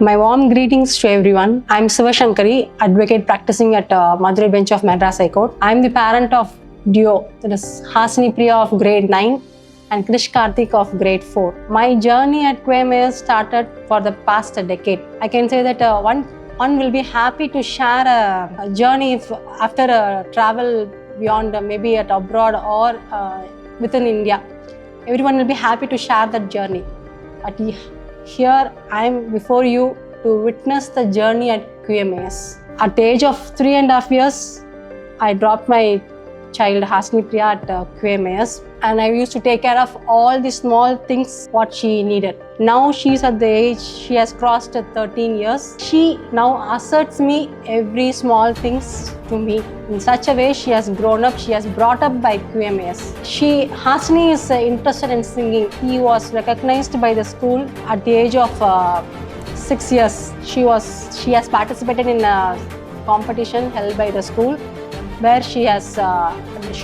My warm greetings to everyone. I'm Sivashankari, advocate practicing at Madurai bench of Madras High Court. I'm the parent of duo, that is Hasini Priya of grade 9 and Krish Karthik of grade 4. My journey at QMS started for the past decade. I can say that one will be happy to share a journey if after a travel beyond maybe at abroad or within India. Everyone will be happy to share that journey. But here I am before you to witness the journey at QMS. At the age of 3.5 years, I dropped my child Hasini Priya at QMS, and I used to take care of all the small things what she needed. Now she's at the age, she has crossed 13 years. She now asserts me every small things to me. In such a way, she has grown up, she has brought up by QMS. Hasini is interested in singing. He was recognized by the school at the age of 6 years. She has participated in a competition held by the school, where she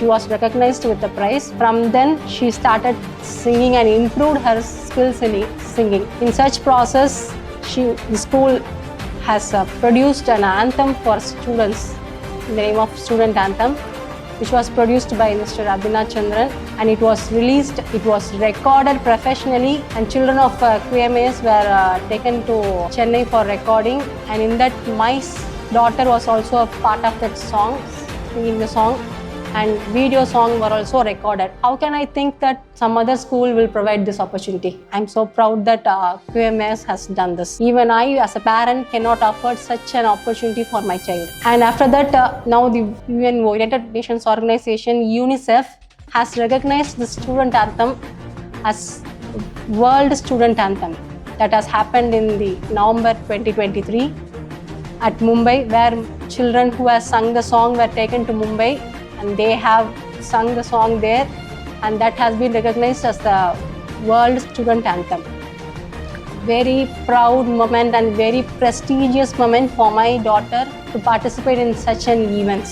was recognized with the prize. From then, she started singing and improved her skills in singing. In such process, the school has produced an anthem for students in the name of Student Anthem, which was produced by Mr. Abhinav Chandran, and it was released, it was recorded professionally, and children of QMS were taken to Chennai for recording, and in that my daughter was also a part of that song, singing the song, and video song were also recorded. How can I think that some other school will provide this opportunity? I'm so proud that QMS has done this. Even I as a parent cannot afford such an opportunity for my child. And after that, now the United Nations organization UNICEF has recognized the student anthem as World Student Anthem. That has happened in the November 2023 at Mumbai, where children who have sung the song were taken to Mumbai, and they have sung the song there, and that has been recognized as the World Student Anthem. Very proud moment and very prestigious moment for my daughter to participate in such an event.